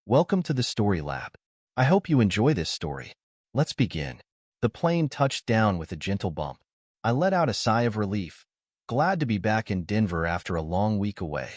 Welcome to the Story Lab. I hope you enjoy this story. Let's begin. The plane touched down with a gentle bump. I let out a sigh of relief, glad to be back in Denver after a long week away.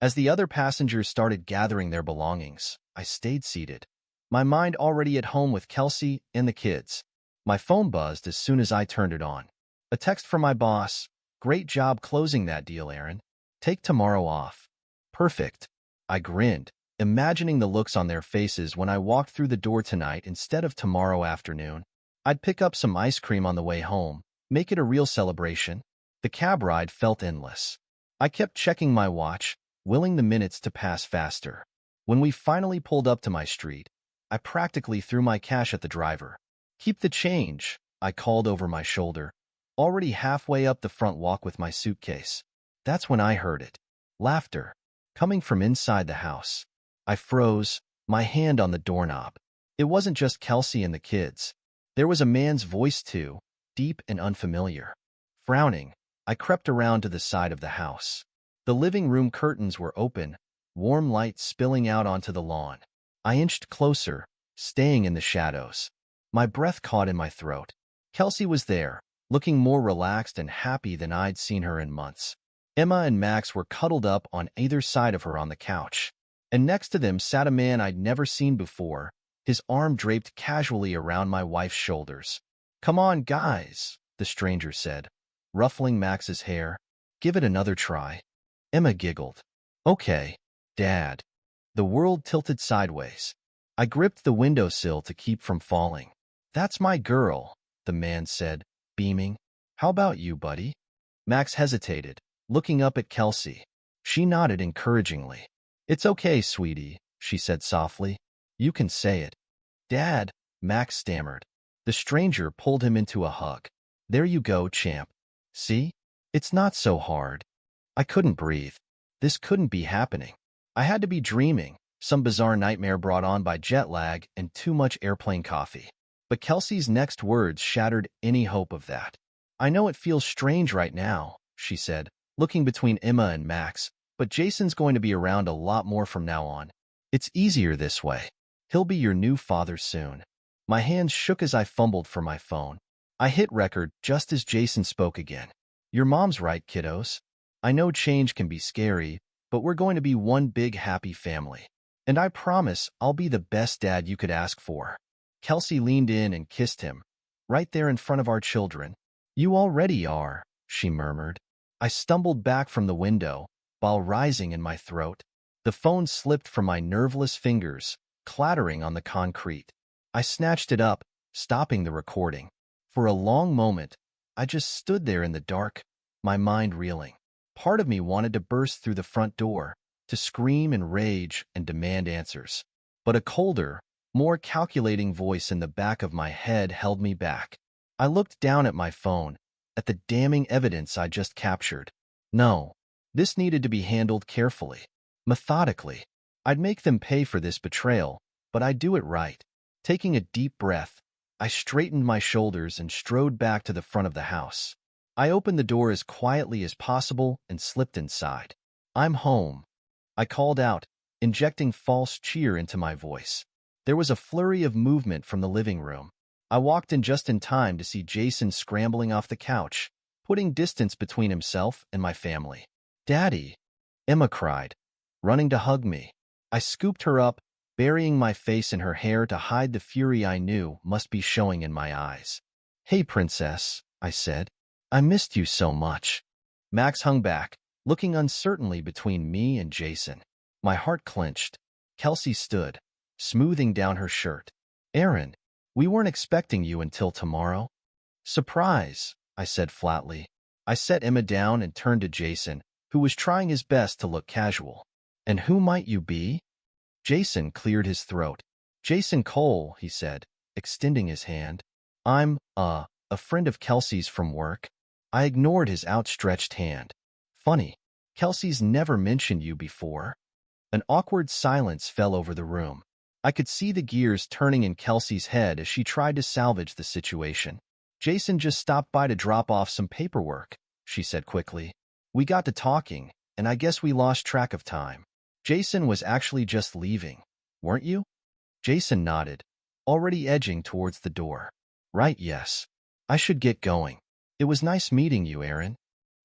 As the other passengers started gathering their belongings, I stayed seated, my mind already at home with Kelsey and the kids. My phone buzzed as soon as I turned it on. A text from my boss. "Great job closing that deal, Aaron. Take tomorrow off." Perfect. I grinned, imagining the looks on their faces when I walked through the door tonight instead of tomorrow afternoon. I'd pick up some ice cream on the way home, make it a real celebration. The cab ride felt endless. I kept checking my watch, willing the minutes to pass faster. When we finally pulled up to my street, I practically threw my cash at the driver. "Keep the change," I called over my shoulder, already halfway up the front walk with my suitcase. That's when I heard it. Laughter, coming from inside the house. I froze, my hand on the doorknob. It wasn't just Kelsey and the kids. There was a man's voice too, deep and unfamiliar. Frowning, I crept around to the side of the house. The living room curtains were open, warm light spilling out onto the lawn. I inched closer, staying in the shadows. My breath caught in my throat. Kelsey was there, looking more relaxed and happy than I'd seen her in months. Emma and Max were cuddled up on either side of her on the couch, and next to them sat a man I'd never seen before, his arm draped casually around my wife's shoulders. "Come on, guys," the stranger said, ruffling Max's hair. "Give it another try." Emma giggled. "Okay, Dad." The world tilted sideways. I gripped the windowsill to keep from falling. "That's my girl," the man said, beaming. "How about you, buddy?" Max hesitated, looking up at Kelsey. She nodded encouragingly. "It's okay, sweetie," she said softly. "You can say it." "Dad," Max stammered. The stranger pulled him into a hug. "There you go, champ. See? It's not so hard." I couldn't breathe. This couldn't be happening. I had to be dreaming, some bizarre nightmare brought on by jet lag and too much airplane coffee. But Kelsey's next words shattered any hope of that. "I know it feels strange right now," she said, looking between Emma and Max, "but Jason's going to be around a lot more from now on. It's easier this way. He'll be your new father soon." My hands shook as I fumbled for my phone. I hit record just as Jason spoke again. "Your mom's right, kiddos. I know change can be scary, but we're going to be one big happy family. And I promise I'll be the best dad you could ask for." Kelsey leaned in and kissed him, right there in front of our children. "You already are," she murmured. I stumbled back from the window, while rising in my throat. The phone slipped from my nerveless fingers, clattering on the concrete. I snatched it up, stopping the recording. For a long moment, I just stood there in the dark, my mind reeling. Part of me wanted to burst through the front door, to scream and rage and demand answers. But a colder, more calculating voice in the back of my head held me back. I looked down at my phone, at the damning evidence I just captured. No, this needed to be handled carefully, methodically. I'd make them pay for this betrayal, but I'd do it right. Taking a deep breath, I straightened my shoulders and strode back to the front of the house. I opened the door as quietly as possible and slipped inside. "I'm home," I called out, injecting false cheer into my voice. There was a flurry of movement from the living room. I walked in just in time to see Jason scrambling off the couch, putting distance between himself and my family. "Daddy," Emma cried, running to hug me. I scooped her up, burying my face in her hair to hide the fury I knew must be showing in my eyes. "Hey, princess," I said. "I missed you so much." Max hung back, looking uncertainly between me and Jason. My heart clenched. Kelsey stood, smoothing down her shirt. "Aaron, we weren't expecting you until tomorrow." "Surprise," I said flatly. I set Emma down and turned to Jason, who was trying his best to look casual. "And who might you be?" Jason cleared his throat. "Jason Cole," he said, extending his hand. "I'm, a friend of Kelsey's from work." I ignored his outstretched hand. "Funny, Kelsey's never mentioned you before." An awkward silence fell over the room. I could see the gears turning in Kelsey's head as she tried to salvage the situation. "Jason just stopped by to drop off some paperwork," she said quickly. "We got to talking, and I guess we lost track of time. Jason was actually just leaving." weren't you? Jason nodded, already edging towards the door. Right, yes. I should get going. It was nice meeting you, Aaron.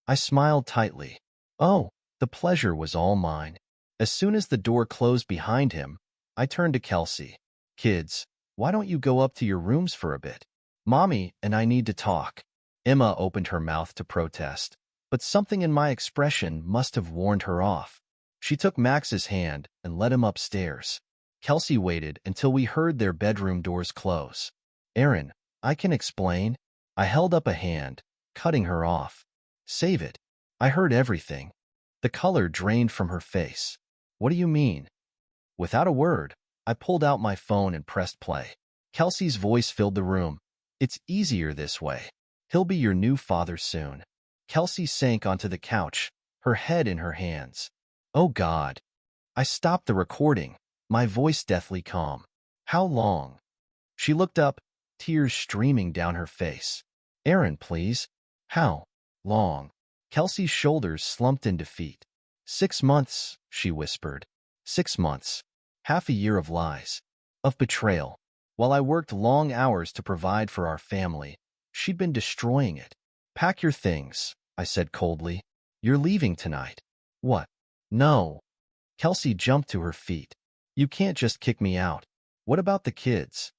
I smiled tightly. Oh, the pleasure was all mine. As soon as the door closed behind him, I turned to Kelsey. Kids, why don't you go up to your rooms for a bit? Mommy and I need to talk. Emma opened her mouth to protest, but something in my expression must have warned her off. She took Max's hand and led him upstairs. Kelsey waited until we heard their bedroom doors close. Aaron, I can explain. I held up a hand, cutting her off. Save it. I heard everything. The color drained from her face. What do you mean? Without a word, I pulled out my phone and pressed play. Kelsey's voice filled the room. It's easier this way. He'll be your new father soon. Kelsey sank onto the couch, her head in her hands. Oh God. I stopped the recording, my voice deathly calm. How long? She looked up, tears streaming down her face. Aaron, please. How long? Kelsey's shoulders slumped in defeat. 6 months, she whispered. 6 months. Half a year of lies. Of betrayal. While I worked long hours to provide for our family, she'd been destroying it. Pack your things, I said coldly. You're leaving tonight. What? No. Kelsey jumped to her feet. You can't just kick me out. What about the kids?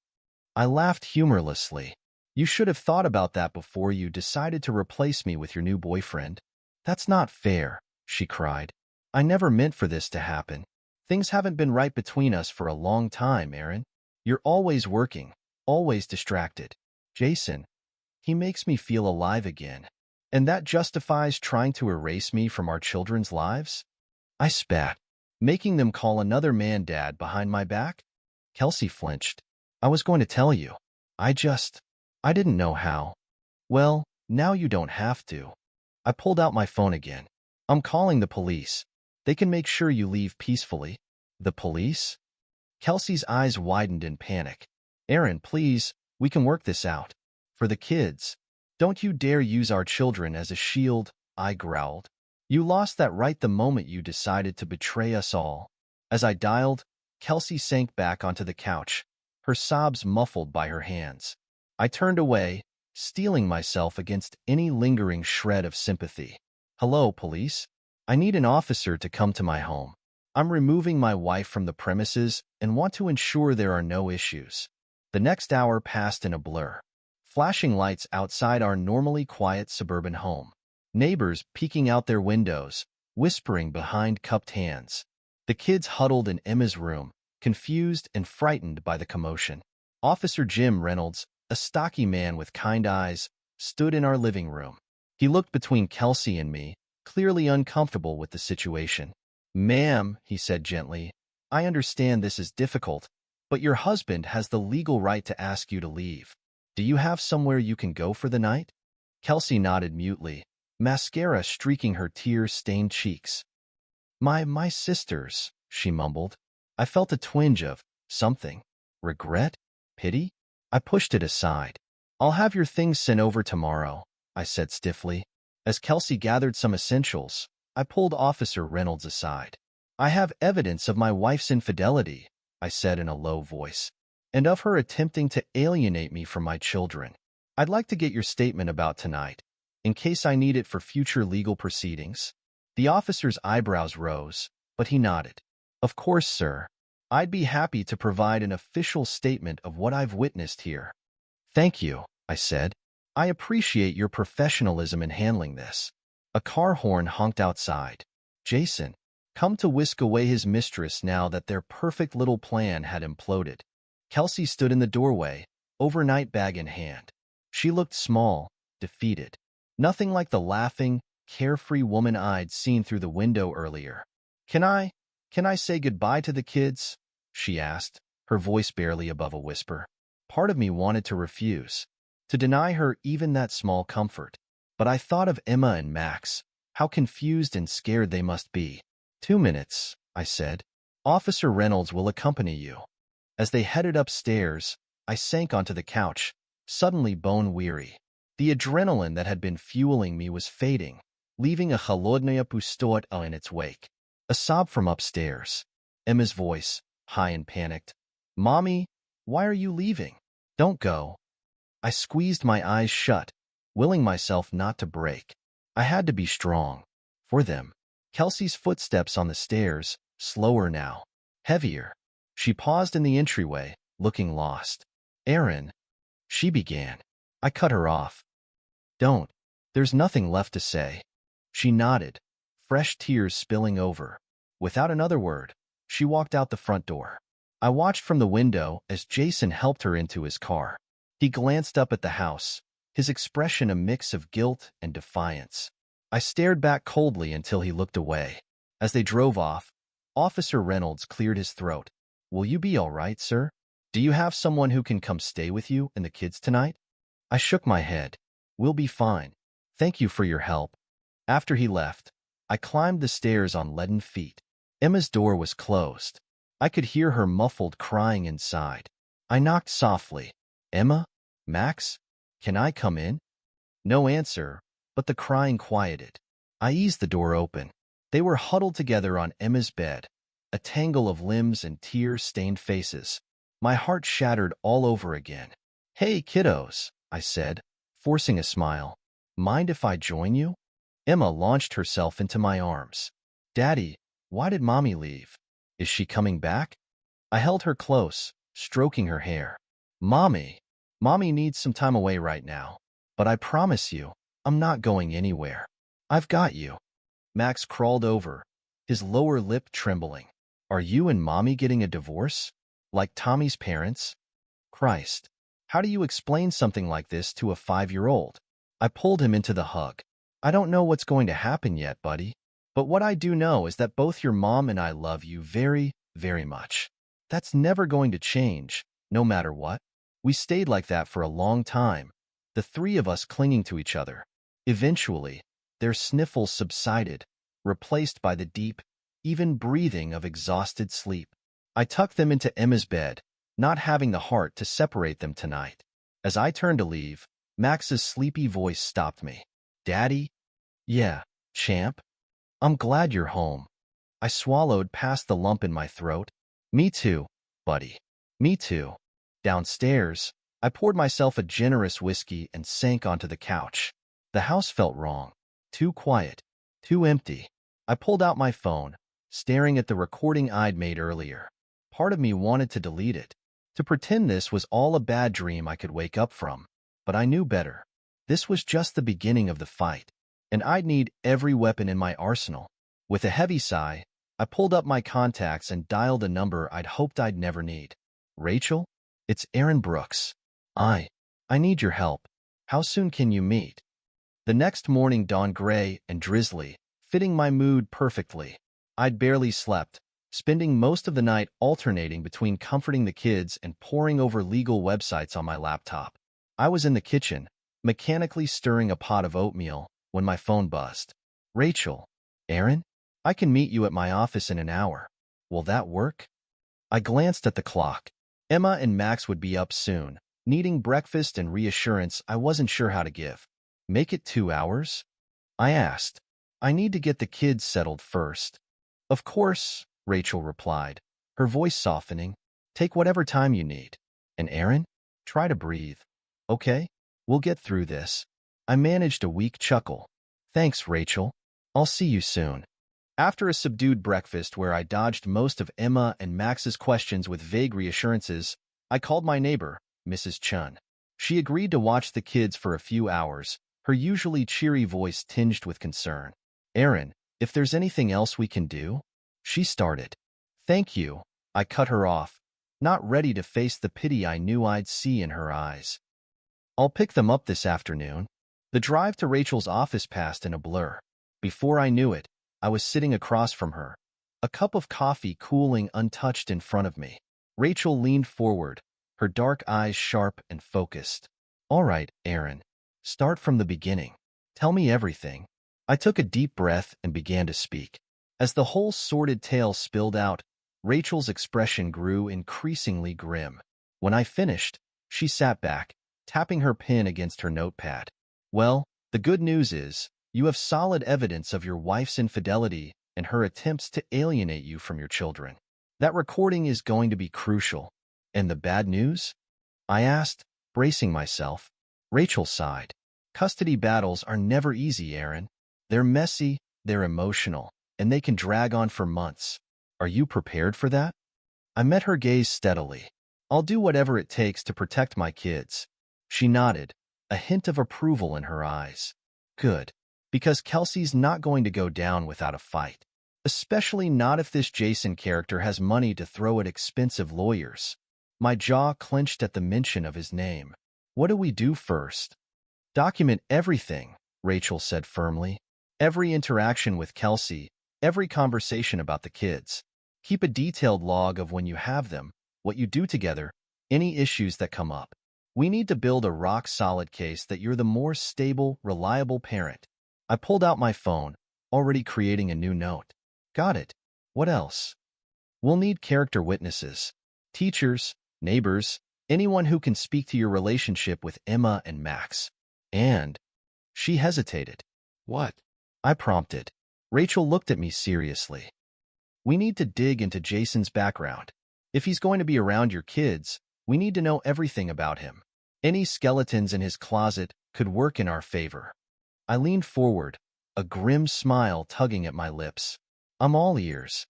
I laughed humorlessly. You should have thought about that before you decided to replace me with your new boyfriend. That's not fair, she cried. I never meant for this to happen. Things haven't been right between us for a long time, Aaron. You're always working, always distracted. Jason, he makes me feel alive again. And that justifies trying to erase me from our children's lives? I spat, making them call another man dad behind my back? Kelsey flinched. I was going to tell you. I didn't know how. Well, now you don't have to. I pulled out my phone again. I'm calling the police. They can make sure you leave peacefully. The police? Kelsey's eyes widened in panic. Aaron, please, we can work this out. For the kids. Don't you dare use our children as a shield, I growled. You lost that right the moment you decided to betray us all. As I dialed, Kelsey sank back onto the couch, her sobs muffled by her hands. I turned away, steeling myself against any lingering shred of sympathy. Hello, police. I need an officer to come to my home. I'm removing my wife from the premises and want to ensure there are no issues. The next hour passed in a blur. Flashing lights outside our normally quiet suburban home. Neighbors peeking out their windows, whispering behind cupped hands. The kids huddled in Emma's room, confused and frightened by the commotion. Officer Jim Reynolds, a stocky man with kind eyes, stood in our living room. He looked between Kelsey and me, clearly uncomfortable with the situation. Ma'am, he said gently, I understand this is difficult, but your husband has the legal right to ask you to leave. Do you have somewhere you can go for the night? Kelsey nodded mutely, mascara streaking her tear-stained cheeks. My sisters, she mumbled. I felt a twinge of something. Regret? Pity? I pushed it aside. I'll have your things sent over tomorrow, I said stiffly. As Kelsey gathered some essentials, I pulled Officer Reynolds aside. I have evidence of my wife's infidelity, I said in a low voice, and of her attempting to alienate me from my children. I'd like to get your statement about tonight, in case I need it for future legal proceedings. The officer's eyebrows rose, but he nodded. Of course, sir. I'd be happy to provide an official statement of what I've witnessed here. Thank you, I said. I appreciate your professionalism in handling this. A car horn honked outside. Jason, come to whisk away his mistress now that their perfect little plan had imploded. Kelsey stood in the doorway, overnight bag in hand. She looked small, defeated. Nothing like the laughing, carefree woman I'd seen through the window earlier. Can I say goodbye to the kids? She asked, her voice barely above a whisper. Part of me wanted to refuse, to deny her even that small comfort. But I thought of Emma and Max, how confused and scared they must be. 2 minutes, I said. Officer Reynolds will accompany you. As they headed upstairs, I sank onto the couch, suddenly bone-weary. The adrenaline that had been fueling me was fading, leaving a холодная пустота in its wake. A sob from upstairs. Emma's voice, high and panicked. Mommy, why are you leaving? Don't go. I squeezed my eyes shut, willing myself not to break. I had to be strong. For them. Kelsey's footsteps on the stairs, slower now, heavier. She paused in the entryway, looking lost. Aaron, she began. I cut her off. Don't. There's nothing left to say. She nodded, fresh tears spilling over. Without another word, she walked out the front door. I watched from the window as Jason helped her into his car. He glanced up at the house, his expression a mix of guilt and defiance. I stared back coldly until he looked away. As they drove off, Officer Reynolds cleared his throat. Will you be all right, sir? Do you have someone who can come stay with you and the kids tonight? I shook my head. We'll be fine. Thank you for your help. After he left, I climbed the stairs on leaden feet. Emma's door was closed. I could hear her muffled crying inside. I knocked softly. Emma? Max? Can I come in? No answer, but the crying quieted. I eased the door open. They were huddled together on Emma's bed, a tangle of limbs and tear-stained faces. My heart shattered all over again. Hey, kiddos, I said, forcing a smile. Mind if I join you? Emma launched herself into my arms. Daddy, why did Mommy leave? Is she coming back? I held her close, stroking her hair. Mommy needs some time away right now, but I promise you, I'm not going anywhere. I've got you. Max crawled over, his lower lip trembling. Are you and Mommy getting a divorce? Like Tommy's parents? Christ, how do you explain something like this to a 5-year-old? I pulled him into the hug. I don't know what's going to happen yet, buddy. But what I do know is that both your mom and I love you very, very much. That's never going to change, no matter what. We stayed like that for a long time, the three of us clinging to each other. Eventually, their sniffles subsided, replaced by the deep, even breathing of exhausted sleep. I tucked them into Emma's bed, not having the heart to separate them tonight. As I turned to leave, Max's sleepy voice stopped me. Daddy? Yeah, champ? I'm glad you're home. I swallowed past the lump in my throat. Me too, buddy. Me too. Downstairs, I poured myself a generous whiskey and sank onto the couch. The house felt wrong. Too quiet. Too empty. I pulled out my phone, staring at the recording I'd made earlier. Part of me wanted to delete it, to pretend this was all a bad dream I could wake up from. But I knew better. This was just the beginning of the fight, and I'd need every weapon in my arsenal. With a heavy sigh, I pulled up my contacts and dialed a number I'd hoped I'd never need. Rachel? It's Aaron Brooks. I need your help. How soon can you meet? The next morning dawned gray and drizzly, fitting my mood perfectly. I'd barely slept, spending most of the night alternating between comforting the kids and poring over legal websites on my laptop. I was in the kitchen, mechanically stirring a pot of oatmeal, when my phone buzzed. Rachel. Aaron? I can meet you at my office in an hour. Will that work? I glanced at the clock. Emma and Max would be up soon, needing breakfast and reassurance I wasn't sure how to give. Make it 2 hours? I asked. I need to get the kids settled first. Of course, Rachel replied, her voice softening. Take whatever time you need. And Aaron? Try to breathe. Okay? We'll get through this. I managed a weak chuckle. Thanks, Rachel. I'll see you soon. After a subdued breakfast where I dodged most of Emma and Max's questions with vague reassurances, I called my neighbor, Mrs. Chun. She agreed to watch the kids for a few hours, her usually cheery voice tinged with concern. Aaron, if there's anything else we can do? She started. Thank you. I cut her off, not ready to face the pity I knew I'd see in her eyes. I'll pick them up this afternoon. The drive to Rachel's office passed in a blur. Before I knew it, I was sitting across from her, a cup of coffee cooling untouched in front of me. Rachel leaned forward, her dark eyes sharp and focused. All right, Aaron. Start from the beginning. Tell me everything. I took a deep breath and began to speak. As the whole sordid tale spilled out, Rachel's expression grew increasingly grim. When I finished, she sat back, tapping her pen against her notepad. Well, the good news is, you have solid evidence of your wife's infidelity and her attempts to alienate you from your children. That recording is going to be crucial. And the bad news? I asked, bracing myself. Rachel sighed. Custody battles are never easy, Aaron. They're messy, they're emotional, and they can drag on for months. Are you prepared for that? I met her gaze steadily. I'll do whatever it takes to protect my kids. She nodded, a hint of approval in her eyes. Good, because Kelsey's not going to go down without a fight. Especially not if this Jason character has money to throw at expensive lawyers. My jaw clenched at the mention of his name. What do we do first? Document everything, Rachel said firmly. Every interaction with Kelsey, every conversation about the kids. Keep a detailed log of when you have them, what you do together, any issues that come up. We need to build a rock-solid case that you're the more stable, reliable parent. I pulled out my phone, already creating a new note. Got it. What else? We'll need character witnesses. Teachers, neighbors, anyone who can speak to your relationship with Emma and Max. And she hesitated. What? I prompted. Rachel looked at me seriously. We need to dig into Jason's background. If he's going to be around your kids, we need to know everything about him. Any skeletons in his closet could work in our favor. I leaned forward, a grim smile tugging at my lips. I'm all ears.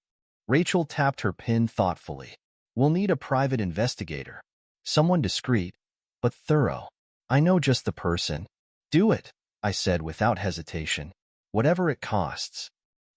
Rachel tapped her pen thoughtfully. We'll need a private investigator. Someone discreet, but thorough. I know just the person. Do it, I said without hesitation. Whatever it costs.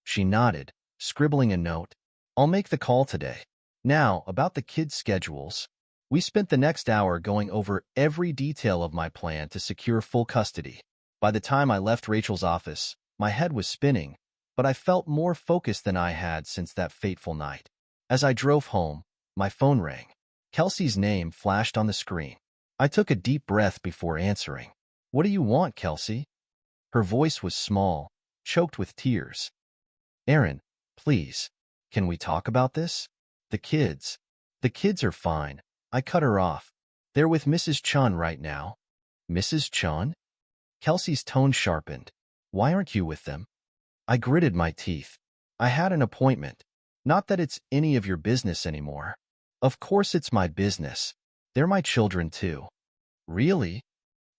She nodded, scribbling a note. I'll make the call today. Now, about the kids' schedules. We spent the next hour going over every detail of my plan to secure full custody. By the time I left Rachel's office, my head was spinning, but I felt more focused than I had since that fateful night. As I drove home, my phone rang. Kelsey's name flashed on the screen. I took a deep breath before answering. What do you want, Kelsey? Her voice was small, choked with tears. Aaron, please, can we talk about this? The kids are fine. I cut her off. They're with Mrs. Chun right now. Mrs. Chun? Kelsey's tone sharpened. Why aren't you with them? I gritted my teeth. I had an appointment. Not that it's any of your business anymore. Of course it's my business. They're my children too. Really?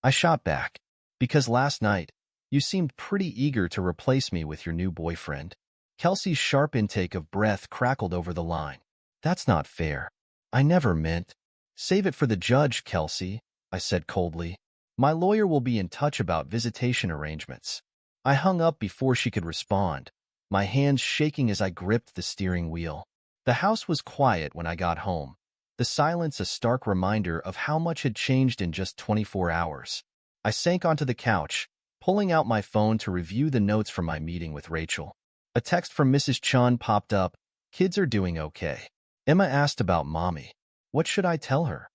I shot back. Because last night, you seemed pretty eager to replace me with your new boyfriend. Kelsey's sharp intake of breath crackled over the line. That's not fair. I never meant. Save it for the judge, Kelsey, I said coldly. My lawyer will be in touch about visitation arrangements. I hung up before she could respond, my hands shaking as I gripped the steering wheel. The house was quiet when I got home, the silence a stark reminder of how much had changed in just 24 hours. I sank onto the couch, pulling out my phone to review the notes from my meeting with Rachel. A text from Mrs. Chun popped up. Kids are doing okay. Emma asked about Mommy. What should I tell her?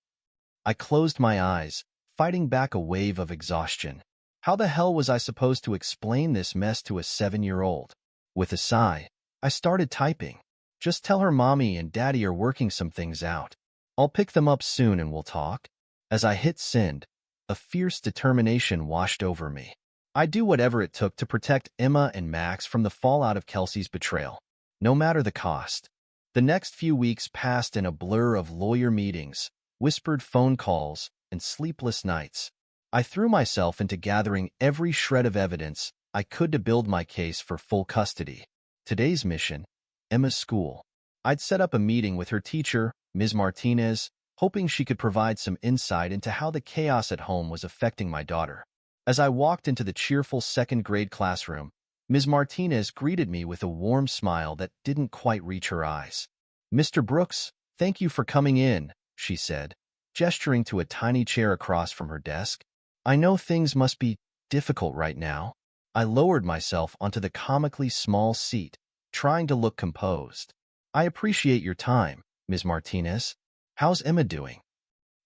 I closed my eyes, fighting back a wave of exhaustion. How the hell was I supposed to explain this mess to a 7-year-old? With a sigh, I started typing. Just tell her Mommy and Daddy are working some things out. I'll pick them up soon and we'll talk. As I hit send, a fierce determination washed over me. I'd do whatever it took to protect Emma and Max from the fallout of Kelsey's betrayal, no matter the cost. The next few weeks passed in a blur of lawyer meetings, whispered phone calls, and sleepless nights. I threw myself into gathering every shred of evidence I could to build my case for full custody. Today's mission, Emma's school. I'd set up a meeting with her teacher, Ms. Martinez, hoping she could provide some insight into how the chaos at home was affecting my daughter. As I walked into the cheerful second-grade classroom, Ms. Martinez greeted me with a warm smile that didn't quite reach her eyes. Mr. Brooks, thank you for coming in, she said, gesturing to a tiny chair across from her desk. I know things must be difficult right now. I lowered myself onto the comically small seat, trying to look composed. I appreciate your time, Ms. Martinez. How's Emma doing?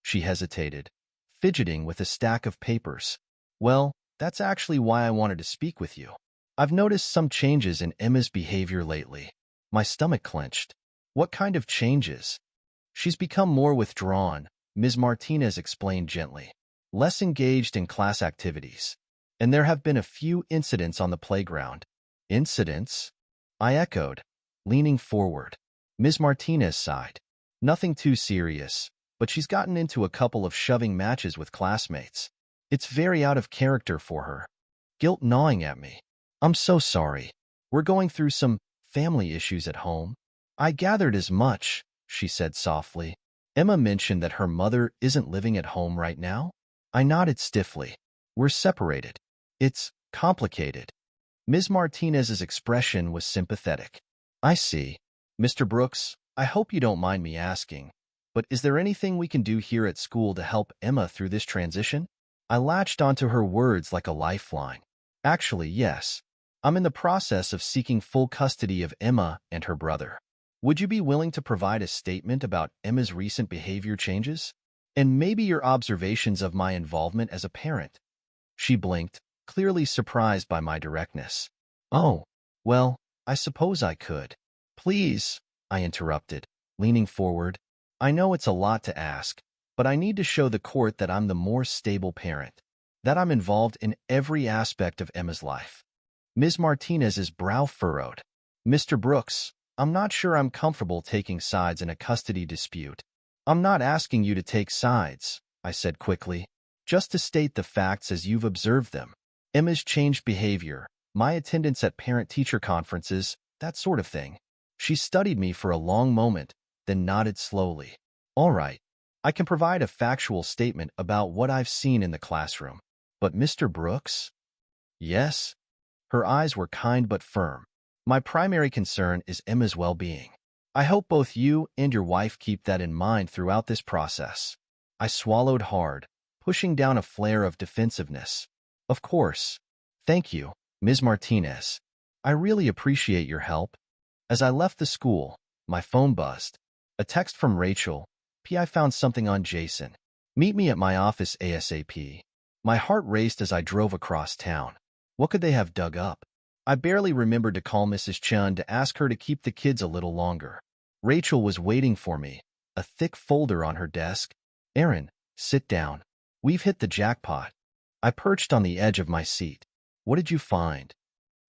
She hesitated, fidgeting with a stack of papers. Well, that's actually why I wanted to speak with you. I've noticed some changes in Emma's behavior lately. My stomach clenched. What kind of changes? She's become more withdrawn, Ms. Martinez explained gently. Less engaged in class activities. And there have been a few incidents on the playground. Incidents? I echoed, leaning forward. Ms. Martinez sighed. Nothing too serious, but she's gotten into a couple of shoving matches with classmates. It's very out of character for her. Guilt gnawing at me. I'm so sorry. We're going through some family issues at home. I gathered as much, she said softly. Emma mentioned that her mother isn't living at home right now. I nodded stiffly. We're separated. It's complicated. Ms. Martinez's expression was sympathetic. I see. Mr. Brooks, I hope you don't mind me asking, but is there anything we can do here at school to help Emma through this transition? I latched onto her words like a lifeline. Actually, yes. I'm in the process of seeking full custody of Emma and her brother. Would you be willing to provide a statement about Emma's recent behavior changes? And maybe your observations of my involvement as a parent? She blinked, clearly surprised by my directness. Oh, well, I suppose I could. Please, I interrupted, leaning forward. I know it's a lot to ask, but I need to show the court that I'm the more stable parent, that I'm involved in every aspect of Emma's life. Ms. Martinez's brow furrowed. Mr. Brooks, I'm not sure I'm comfortable taking sides in a custody dispute. I'm not asking you to take sides, I said quickly, just to state the facts as you've observed them. Emma's changed behavior, my attendance at parent-teacher conferences, that sort of thing. She studied me for a long moment, then nodded slowly. All right, I can provide a factual statement about what I've seen in the classroom. But Mr. Brooks? Yes? Her eyes were kind but firm. My primary concern is Emma's well-being. I hope both you and your wife keep that in mind throughout this process. I swallowed hard, pushing down a flare of defensiveness. Of course. Thank you, Ms. Martinez. I really appreciate your help. As I left the school, my phone buzzed. A text from Rachel. I found something on Jason. Meet me at my office ASAP. My heart raced as I drove across town. What could they have dug up? I barely remembered to call Mrs. Chun to ask her to keep the kids a little longer. Rachel was waiting for me, a thick folder on her desk. Aaron, sit down. We've hit the jackpot. I perched on the edge of my seat. What did you find?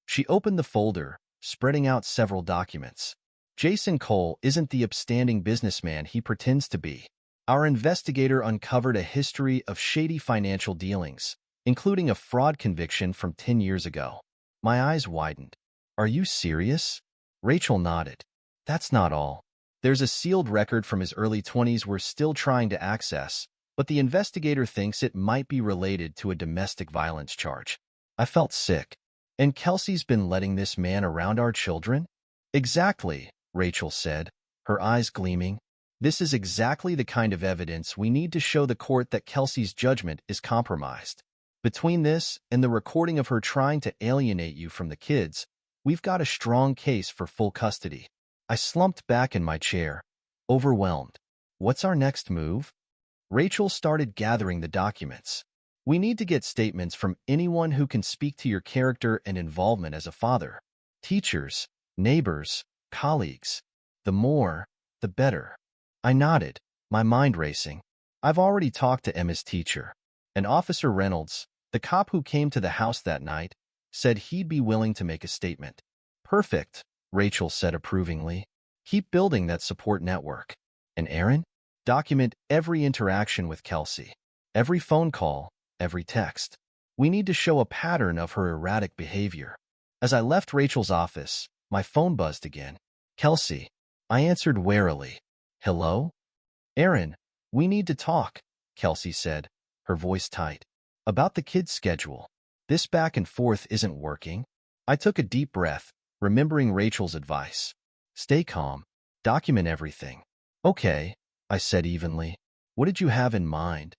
She opened the folder, spreading out several documents. Jason Cole isn't the upstanding businessman he pretends to be. Our investigator uncovered a history of shady financial dealings, including a fraud conviction from 10 years ago. My eyes widened. Are you serious? Rachel nodded. That's not all. There's a sealed record from his early 20s we're still trying to access, but the investigator thinks it might be related to a domestic violence charge. I felt sick. And Kelsey's been letting this man around our children? Exactly, Rachel said, her eyes gleaming. This is exactly the kind of evidence we need to show the court that Kelsey's judgment is compromised. Between this and the recording of her trying to alienate you from the kids, we've got a strong case for full custody. I slumped back in my chair, overwhelmed. What's our next move? Rachel started gathering the documents. We need to get statements from anyone who can speak to your character and involvement as a father. Teachers, neighbors, colleagues. The more, the better. I nodded, my mind racing. I've already talked to Emma's teacher. And Officer Reynolds, the cop who came to the house that night, said he'd be willing to make a statement. Perfect, Rachel said approvingly. Keep building that support network. And Aaron? Document every interaction with Kelsey. Every phone call, every text. We need to show a pattern of her erratic behavior. As I left Rachel's office, my phone buzzed again. Kelsey. I answered warily. Hello? Aaron, we need to talk, Kelsey said, her voice tight. About the kids' schedule. This back and forth isn't working. I took a deep breath, remembering Rachel's advice. Stay calm. Document everything. Okay, I said evenly. What did you have in mind?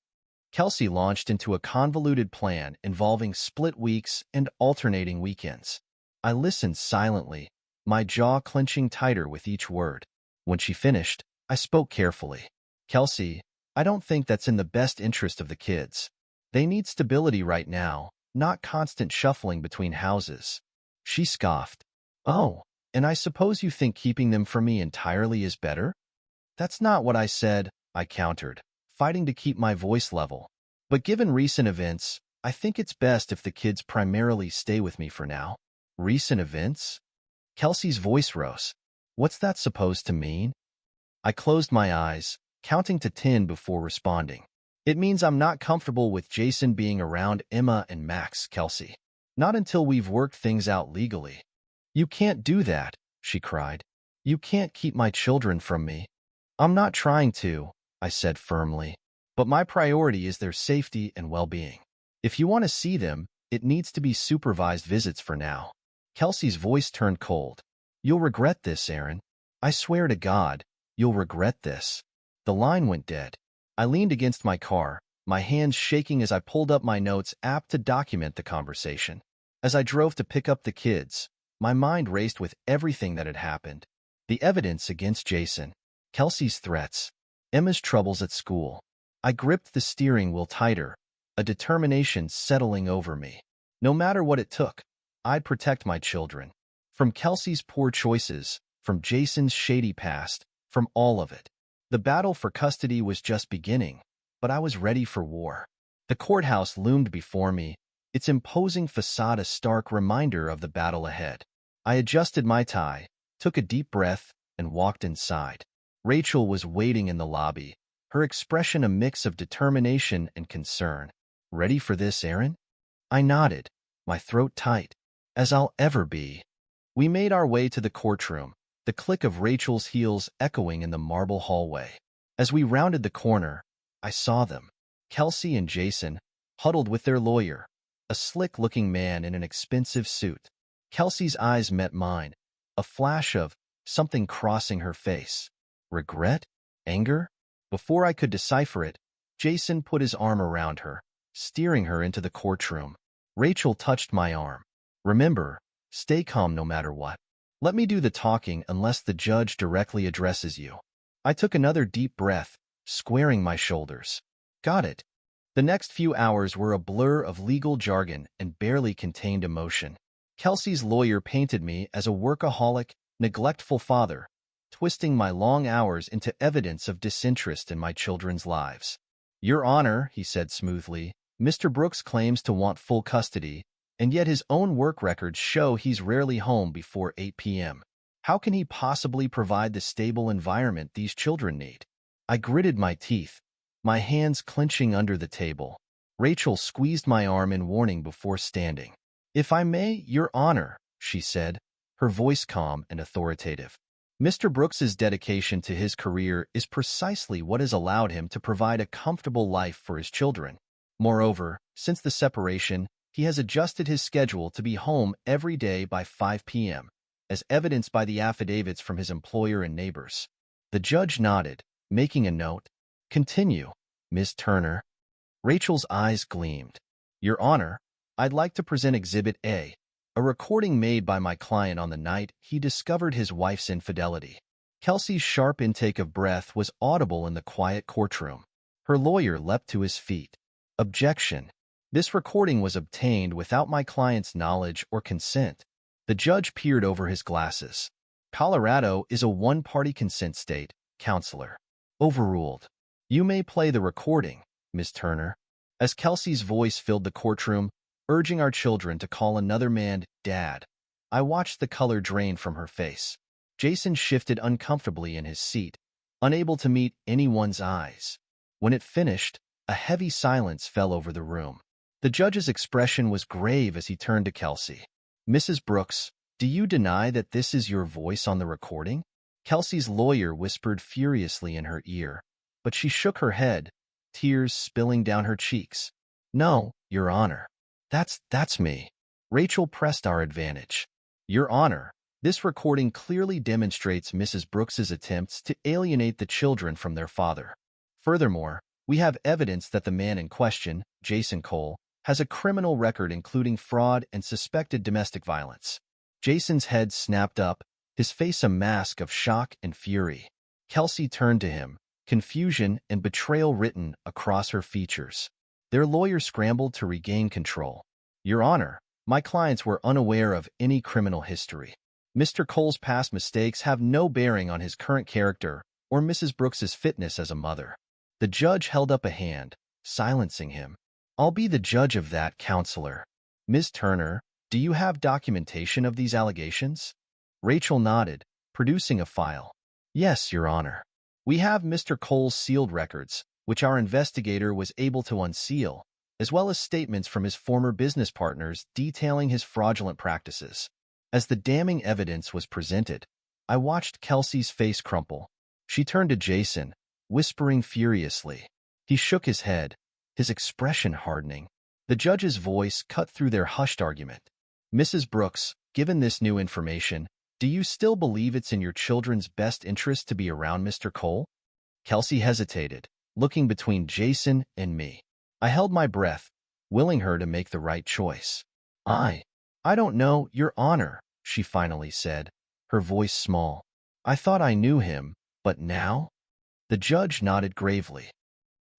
Kelsey launched into a convoluted plan involving split weeks and alternating weekends. I listened silently, my jaw clenching tighter with each word. When she finished, I spoke carefully. Kelsey, I don't think that's in the best interest of the kids. They need stability right now, not constant shuffling between houses. She scoffed. Oh, and I suppose you think keeping them from me entirely is better? That's not what I said, I countered, fighting to keep my voice level. But given recent events, I think it's best if the kids primarily stay with me for now. Recent events? Kelsey's voice rose. What's that supposed to mean? I closed my eyes, counting to 10 before responding. It means I'm not comfortable with Jason being around Emma and Max, Kelsey. Not until we've worked things out legally. You can't do that, she cried. You can't keep my children from me. I'm not trying to, I said firmly. But my priority is their safety and well-being. If you want to see them, it needs to be supervised visits for now. Kelsey's voice turned cold. You'll regret this, Aaron. I swear to God, you'll regret this. The line went dead. I leaned against my car, my hands shaking as I pulled up my notes app to document the conversation. As I drove to pick up the kids, my mind raced with everything that had happened. The evidence against Jason, Kelsey's threats, Emma's troubles at school. I gripped the steering wheel tighter, a determination settling over me. No matter what it took, I'd protect my children. From Kelsey's poor choices, from Jason's shady past, from all of it. The battle for custody was just beginning, but I was ready for war. The courthouse loomed before me, its imposing facade a stark reminder of the battle ahead. I adjusted my tie, took a deep breath, and walked inside. Rachel was waiting in the lobby, her expression a mix of determination and concern. Ready for this, Aaron? I nodded, my throat tight, as I'll ever be. We made our way to the courtroom, the click of Rachel's heels echoing in the marble hallway. As we rounded the corner, I saw them, Kelsey and Jason, huddled with their lawyer, a slick-looking man in an expensive suit. Kelsey's eyes met mine, a flash of something crossing her face. Regret? Anger? Before I could decipher it, Jason put his arm around her, steering her into the courtroom. Rachel touched my arm. Remember, stay calm no matter what. Let me do the talking unless the judge directly addresses you. I took another deep breath, squaring my shoulders. Got it. The next few hours were a blur of legal jargon and barely contained emotion. Kelsey's lawyer painted me as a workaholic, neglectful father, twisting my long hours into evidence of disinterest in my children's lives. Your Honor, he said smoothly, Mr. Brooks claims to want full custody, and yet his own work records show he's rarely home before 8 p.m. How can he possibly provide the stable environment these children need? I gritted my teeth, my hands clenching under the table. Rachel squeezed my arm in warning before standing. If I may, Your Honor, she said, her voice calm and authoritative. Mr. Brooks's dedication to his career is precisely what has allowed him to provide a comfortable life for his children. Moreover, since the separation, he has adjusted his schedule to be home every day by 5 p.m., as evidenced by the affidavits from his employer and neighbors. The judge nodded, making a note. Continue, Ms. Turner. Rachel's eyes gleamed. Your Honor, I'd like to present Exhibit A, a recording made by my client on the night he discovered his wife's infidelity. Kelsey's sharp intake of breath was audible in the quiet courtroom. Her lawyer leapt to his feet. Objection. This recording was obtained without my client's knowledge or consent. The judge peered over his glasses. Colorado is a one-party consent state, Counselor. Overruled. You may play the recording, Ms. Turner. As Kelsey's voice filled the courtroom, urging our children to call another man Dad, I watched the color drain from her face. Jason shifted uncomfortably in his seat, unable to meet anyone's eyes. When it finished, a heavy silence fell over the room. The judge's expression was grave as he turned to Kelsey. Mrs. Brooks, do you deny that this is your voice on the recording? Kelsey's lawyer whispered furiously in her ear, but she shook her head, tears spilling down her cheeks. No, Your Honor. That's me. Rachel pressed our advantage. Your Honor, this recording clearly demonstrates Mrs. Brooks's attempts to alienate the children from their father. Furthermore, we have evidence that the man in question, Jason Cole, has a criminal record including fraud and suspected domestic violence. Jason's head snapped up, his face a mask of shock and fury. Kelsey turned to him, confusion and betrayal written across her features. Their lawyer scrambled to regain control. Your Honor, my clients were unaware of any criminal history. Mr. Cole's past mistakes have no bearing on his current character or Mrs. Brooks's fitness as a mother. The judge held up a hand, silencing him. I'll be the judge of that, Counselor. Ms. Turner, do you have documentation of these allegations? Rachel nodded, producing a file. Yes, Your Honor. We have Mr. Cole's sealed records, which our investigator was able to unseal, as well as statements from his former business partners detailing his fraudulent practices. As the damning evidence was presented, I watched Kelsey's face crumple. She turned to Jason, whispering furiously. He shook his head, his expression hardening. The judge's voice cut through their hushed argument. Mrs. Brooks, given this new information, do you still believe it's in your children's best interest to be around Mr. Cole? Kelsey hesitated, looking between Jason and me. I held my breath, willing her to make the right choice. I don't know, Your Honor, she finally said, her voice small. I thought I knew him, but now? The judge nodded gravely.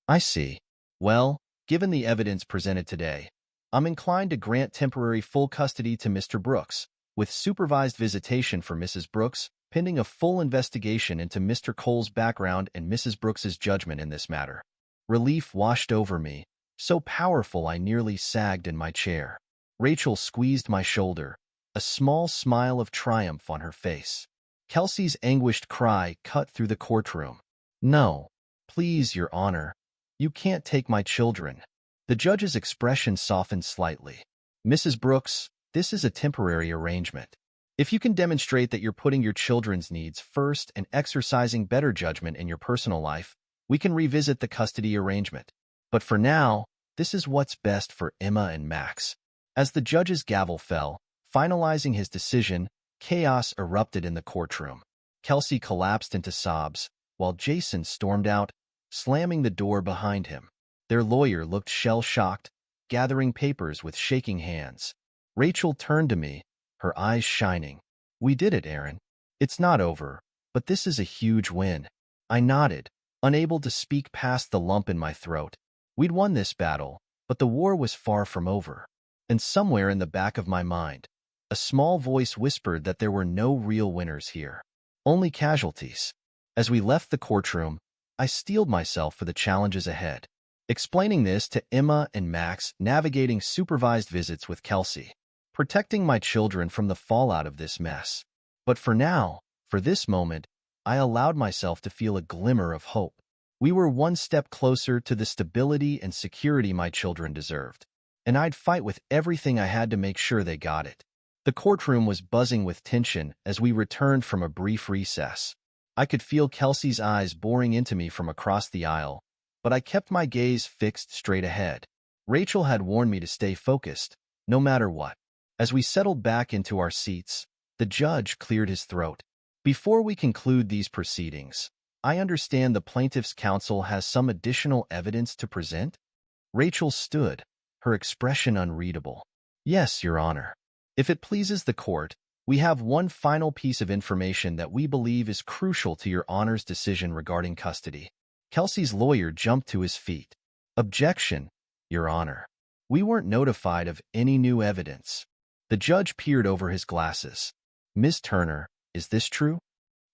I see. Well, given the evidence presented today, I'm inclined to grant temporary full custody to Mr. Brooks, with supervised visitation for Mrs. Brooks, pending a full investigation into Mr. Cole's background and Mrs. Brooks's judgment in this matter. Relief washed over me, so powerful I nearly sagged in my chair. Rachel squeezed my shoulder, a small smile of triumph on her face. Kelsey's anguished cry cut through the courtroom. No, please, Your Honor. You can't take my children. The judge's expression softened slightly. Mrs. Brooks, this is a temporary arrangement. If you can demonstrate that you're putting your children's needs first and exercising better judgment in your personal life, we can revisit the custody arrangement. But for now, this is what's best for Emma and Max. As the judge's gavel fell, finalizing his decision, chaos erupted in the courtroom. Kelsey collapsed into sobs, while Jason stormed out, slamming the door behind him. Their lawyer looked shell-shocked, gathering papers with shaking hands. Rachel turned to me, her eyes shining. We did it, Aaron. It's not over, but this is a huge win. I nodded, unable to speak past the lump in my throat. We'd won this battle, but the war was far from over. And somewhere in the back of my mind, a small voice whispered that there were no real winners here, only casualties. As we left the courtroom, I steeled myself for the challenges ahead, explaining this to Emma and Max, navigating supervised visits with Kelsey, protecting my children from the fallout of this mess. But for now, for this moment, I allowed myself to feel a glimmer of hope. We were one step closer to the stability and security my children deserved, and I'd fight with everything I had to make sure they got it. The courtroom was buzzing with tension as we returned from a brief recess. I could feel Kelsey's eyes boring into me from across the aisle, but I kept my gaze fixed straight ahead. Rachel had warned me to stay focused, no matter what. As we settled back into our seats, the judge cleared his throat. Before we conclude these proceedings, I understand the plaintiff's counsel has some additional evidence to present? Rachel stood, her expression unreadable. Yes, Your Honor. If it pleases the court, we have one final piece of information that we believe is crucial to Your Honor's decision regarding custody. Kelsey's lawyer jumped to his feet. Objection, Your Honor. We weren't notified of any new evidence. The judge peered over his glasses. Ms. Turner, is this true?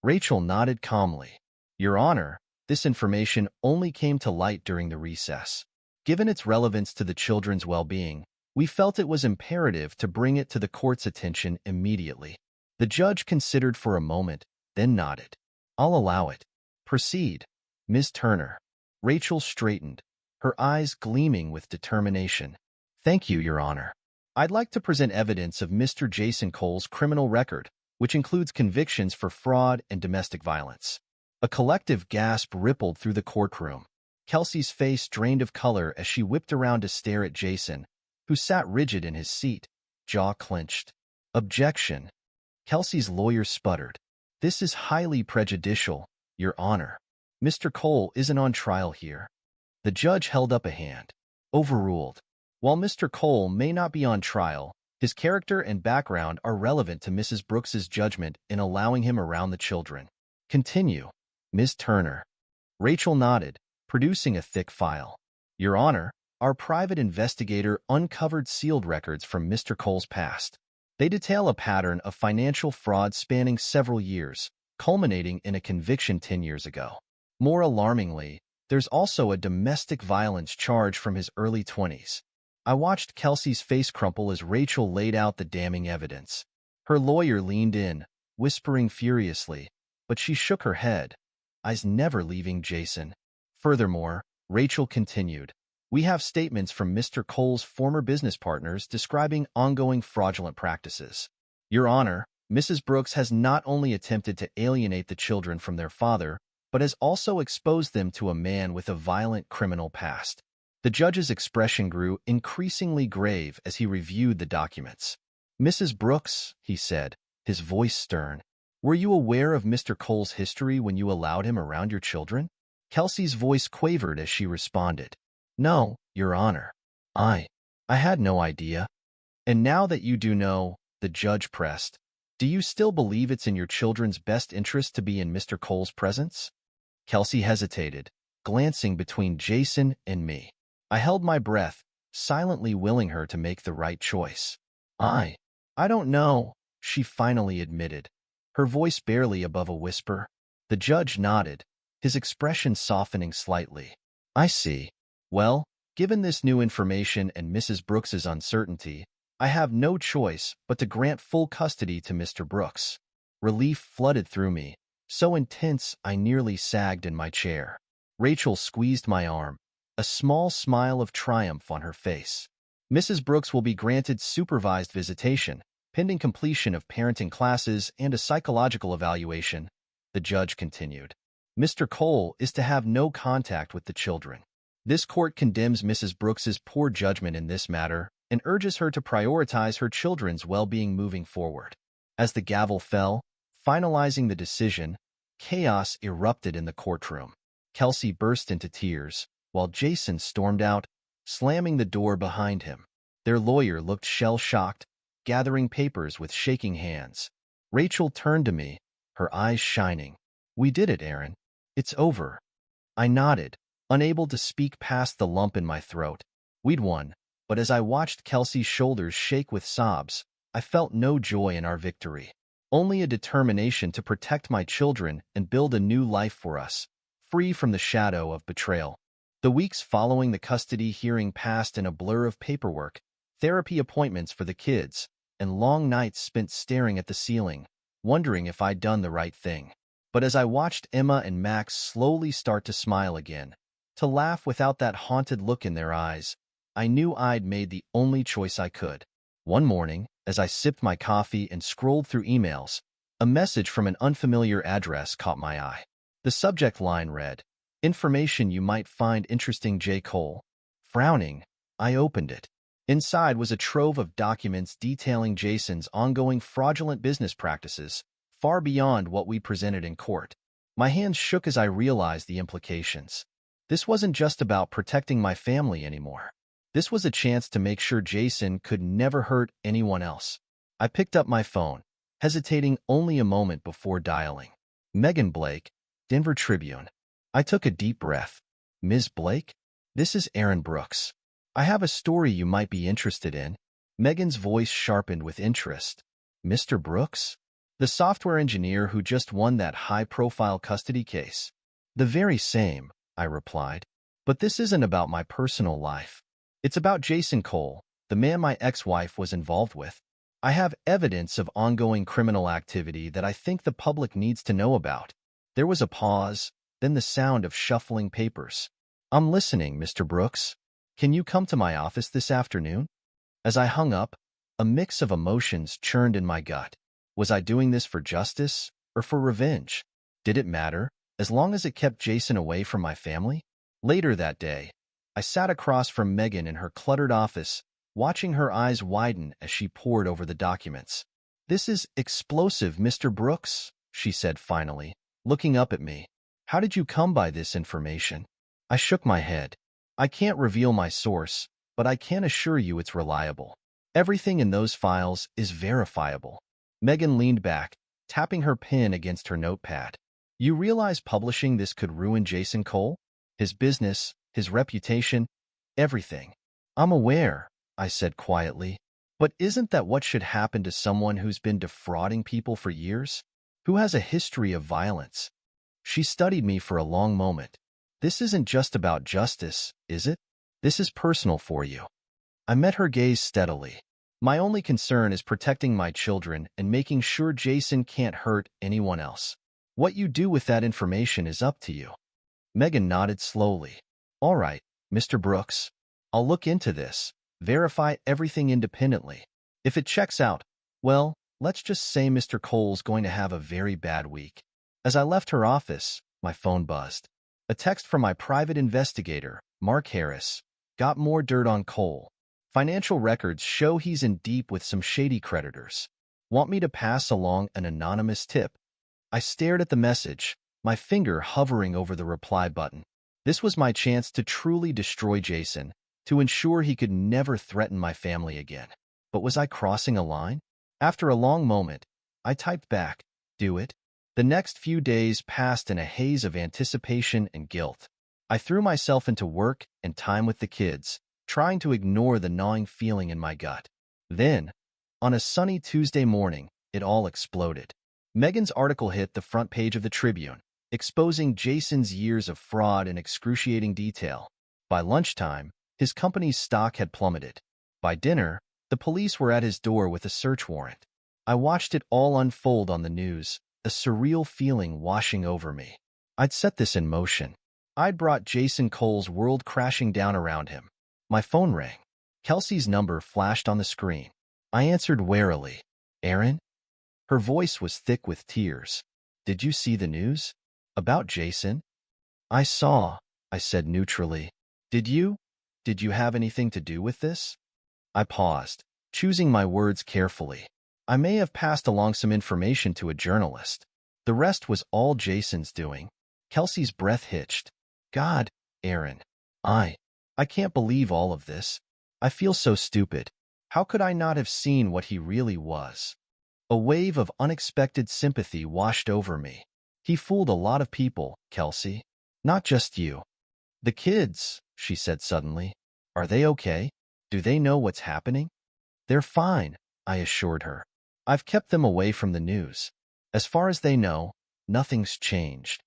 Rachel nodded calmly. Your Honor, this information only came to light during the recess. Given its relevance to the children's well-being, we felt it was imperative to bring it to the court's attention immediately. The judge considered for a moment, then nodded. I'll allow it. Proceed, Ms. Turner. Rachel straightened, her eyes gleaming with determination. Thank you, Your Honor. I'd like to present evidence of Mr. Jason Cole's criminal record, which includes convictions for fraud and domestic violence. A collective gasp rippled through the courtroom. Kelsey's face drained of color as she whipped around to stare at Jason, who sat rigid in his seat, jaw clenched. Objection. Kelsey's lawyer sputtered. This is highly prejudicial, Your Honor. Mr. Cole isn't on trial here. The judge held up a hand. Overruled. While Mr. Cole may not be on trial, his character and background are relevant to Mrs. Brooks's judgment in allowing him around the children. Continue, Ms. Turner. Rachel nodded, producing a thick file. Your Honor, our private investigator uncovered sealed records from Mr. Cole's past. They detail a pattern of financial fraud spanning several years, culminating in a conviction 10 years ago. More alarmingly, there's also a domestic violence charge from his early 20s. I watched Kelsey's face crumple as Rachel laid out the damning evidence. Her lawyer leaned in, whispering furiously, but she shook her head, eyes never leaving Jason. Furthermore, Rachel continued, we have statements from Mr. Cole's former business partners describing ongoing fraudulent practices. Your Honor, Mrs. Brooks has not only attempted to alienate the children from their father, but has also exposed them to a man with a violent criminal past. The judge's expression grew increasingly grave as he reviewed the documents. Mrs. Brooks, he said, his voice stern, were you aware of Mr. Cole's history when you allowed him around your children? Kelsey's voice quavered as she responded, no, Your Honor. I had no idea. And now that you do know, the judge pressed, do you still believe it's in your children's best interest to be in Mr. Cole's presence? Kelsey hesitated, glancing between Jason and me. I held my breath, silently willing her to make the right choice. I don't know, she finally admitted, her voice barely above a whisper. The judge nodded, his expression softening slightly. I see. Well, given this new information and Mrs. Brooks's uncertainty, I have no choice but to grant full custody to Mr. Brooks. Relief flooded through me, so intense I nearly sagged in my chair. Rachel squeezed my arm, a small smile of triumph on her face. Mrs. Brooks will be granted supervised visitation, pending completion of parenting classes and a psychological evaluation, the judge continued. Mr. Cole is to have no contact with the children. This court condemns Mrs. Brooks's poor judgment in this matter and urges her to prioritize her children's well-being moving forward. As the gavel fell, finalizing the decision, chaos erupted in the courtroom. Kelsey burst into tears, while Jason stormed out, slamming the door behind him. Their lawyer looked shell-shocked, gathering papers with shaking hands. Rachel turned to me, her eyes shining. We did it, Aaron. It's over. I nodded, unable to speak past the lump in my throat. We'd won, but as I watched Kelsey's shoulders shake with sobs, I felt no joy in our victory. Only a determination to protect my children and build a new life for us, free from the shadow of betrayal. The weeks following the custody hearing passed in a blur of paperwork, therapy appointments for the kids, and long nights spent staring at the ceiling, wondering if I'd done the right thing. But as I watched Emma and Max slowly start to smile again, to laugh without that haunted look in their eyes, I knew I'd made the only choice I could. One morning, as I sipped my coffee and scrolled through emails, a message from an unfamiliar address caught my eye. The subject line read, "Information you might find interesting, J. Cole." Frowning, I opened it. Inside was a trove of documents detailing Jason's ongoing fraudulent business practices, far beyond what we presented in court. My hands shook as I realized the implications. This wasn't just about protecting my family anymore. This was a chance to make sure Jason could never hurt anyone else. I picked up my phone, hesitating only a moment before dialing. Megan Blake, Denver Tribune. I took a deep breath. Ms. Blake? This is Aaron Brooks. I have a story you might be interested in. Megan's voice sharpened with interest. Mr. Brooks? The software engineer who just won that high-profile custody case. The very same, I replied. But this isn't about my personal life. It's about Jason Cole, the man my ex-wife was involved with. I have evidence of ongoing criminal activity that I think the public needs to know about. There was a pause, then the sound of shuffling papers. I'm listening, Mr. Brooks. Can you come to my office this afternoon? As I hung up, a mix of emotions churned in my gut. Was I doing this for justice or for revenge? Did it matter, as long as it kept Jason away from my family? Later that day, I sat across from Megan in her cluttered office, watching her eyes widen as she pored over the documents. This is explosive, Mr. Brooks, she said finally, looking up at me. How did you come by this information? I shook my head. I can't reveal my source, but I can assure you it's reliable. Everything in those files is verifiable. Megan leaned back, tapping her pen against her notepad. You realize publishing this could ruin Jason Cole? His business, his reputation, everything. I'm aware, I said quietly. But isn't that what should happen to someone who's been defrauding people for years? Who has a history of violence? She studied me for a long moment. This isn't just about justice, is it? This is personal for you. I met her gaze steadily. My only concern is protecting my children and making sure Jason can't hurt anyone else. What you do with that information is up to you. Megan nodded slowly. All right, Mr. Brooks. I'll look into this, verify everything independently. If it checks out, well, let's just say Mr. Cole's going to have a very bad week. As I left her office, my phone buzzed. A text from my private investigator, Mark Harris. Got more dirt on Cole. Financial records show he's in deep with some shady creditors. Want me to pass along an anonymous tip? I stared at the message, my finger hovering over the reply button. This was my chance to truly destroy Jason, to ensure he could never threaten my family again. But was I crossing a line? After a long moment, I typed back, do it. The next few days passed in a haze of anticipation and guilt. I threw myself into work and time with the kids, trying to ignore the gnawing feeling in my gut. Then, on a sunny Tuesday morning, it all exploded. Megan's article hit the front page of the Tribune, exposing Jason's years of fraud in excruciating detail. By lunchtime, his company's stock had plummeted. By dinner, the police were at his door with a search warrant. I watched it all unfold on the news, a surreal feeling washing over me. I'd set this in motion. I'd brought Jason Cole's world crashing down around him. My phone rang. Kelsey's number flashed on the screen. I answered warily. Aaron? Her voice was thick with tears. Did you see the news? About Jason? I saw, I said neutrally. Did you? Did you have anything to do with this? I paused, choosing my words carefully. I may have passed along some information to a journalist. The rest was all Jason's doing. Kelsey's breath hitched. God, Aaron. I can't believe all of this. I feel so stupid. How could I not have seen what he really was? A wave of unexpected sympathy washed over me. He fooled a lot of people, Kelsey. Not just you. The kids, she said suddenly. Are they okay? Do they know what's happening? They're fine, I assured her. I've kept them away from the news. As far as they know, nothing's changed.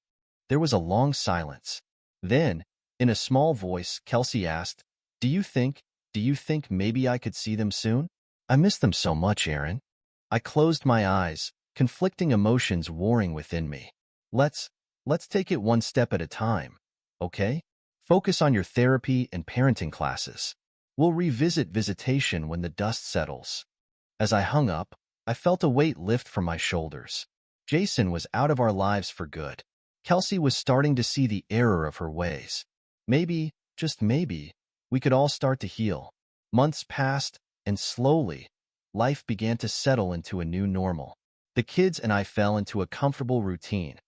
There was a long silence. Then, in a small voice, Kelsey asked, Do you think maybe I could see them soon? I miss them so much, Aaron. I closed my eyes, conflicting emotions warring within me. Let's take it one step at a time, okay? Focus on your therapy and parenting classes. We'll revisit visitation when the dust settles. As I hung up, I felt a weight lift from my shoulders. Jason was out of our lives for good. Kelsey was starting to see the error of her ways. Maybe, just maybe, we could all start to heal. Months passed, and slowly, life began to settle into a new normal. The kids and I fell into a comfortable routine.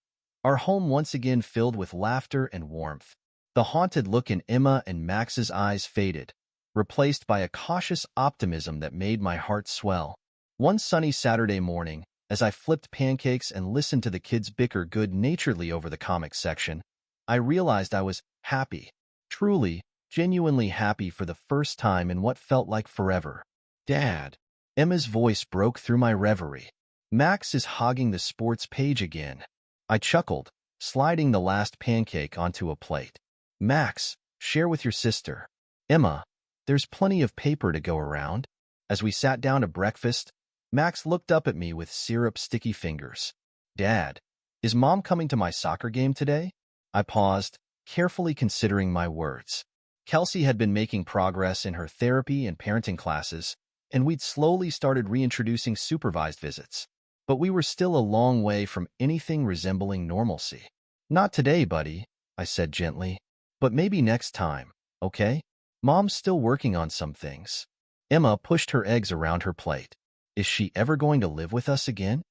Our home once again filled with laughter and warmth. The haunted look in Emma and Max's eyes faded, replaced by a cautious optimism that made my heart swell. One sunny Saturday morning, as I flipped pancakes and listened to the kids bicker good-naturedly over the comics section, I realized I was happy, truly, genuinely happy for the first time in what felt like forever. Dad. Emma's voice broke through my reverie. Max is hogging the sports page again. I chuckled, sliding the last pancake onto a plate. Max, share with your sister. Emma, there's plenty of paper to go around. As we sat down to breakfast, Max looked up at me with syrup-sticky fingers. Dad, is Mom coming to my soccer game today? I paused, carefully considering my words. Kelsey had been making progress in her therapy and parenting classes, and we'd slowly started reintroducing supervised visits. But we were still a long way from anything resembling normalcy. Not today, buddy, I said gently. But maybe next time, okay? Mom's still working on some things. Emma pushed her eggs around her plate. Is she ever going to live with us again?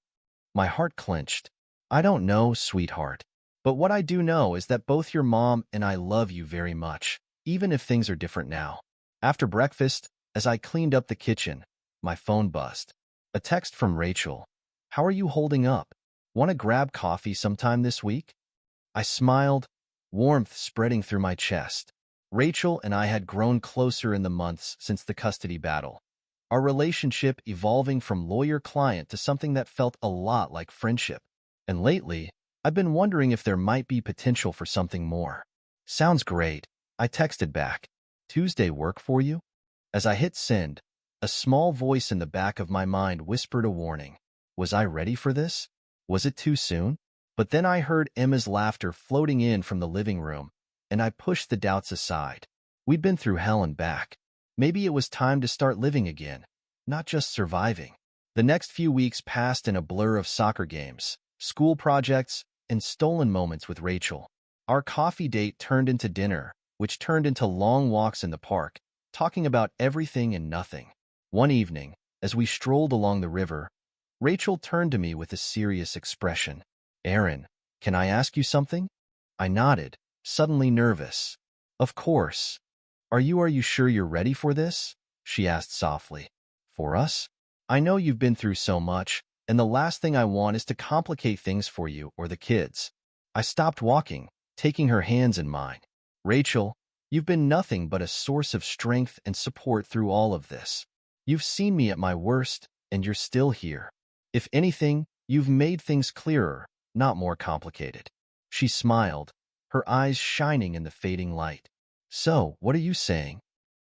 My heart clenched. I don't know, sweetheart. But what I do know is that both your mom and I love you very much, even if things are different now. After breakfast, as I cleaned up the kitchen, my phone buzzed. A text from Rachel. How are you holding up? Want to grab coffee sometime this week? I smiled, warmth spreading through my chest. Rachel and I had grown closer in the months since the custody battle. Our relationship evolving from lawyer-client to something that felt a lot like friendship. And lately, I've been wondering if there might be potential for something more. Sounds great, I texted back. Tuesday work for you? As I hit send, A small voice in the back of my mind whispered a warning. Was I ready for this? Was it too soon? But then I heard Emma's laughter floating in from the living room, and I pushed the doubts aside. We'd been through hell and back. Maybe it was time to start living again, not just surviving. The next few weeks passed in a blur of soccer games, school projects, and stolen moments with Rachel. Our coffee date turned into dinner, which turned into long walks in the park, talking about everything and nothing. One evening, as we strolled along the river, Rachel turned to me with a serious expression. Aaron, can I ask you something? I nodded, suddenly nervous. Of course. Are you sure you're ready for this? She asked softly. For us? I know you've been through so much, and the last thing I want is to complicate things for you or the kids. I stopped walking, taking her hands in mine. Rachel, you've been nothing but a source of strength and support through all of this. You've seen me at my worst, and you're still here. If anything, you've made things clearer, not more complicated. She smiled, her eyes shining in the fading light. So, what are you saying?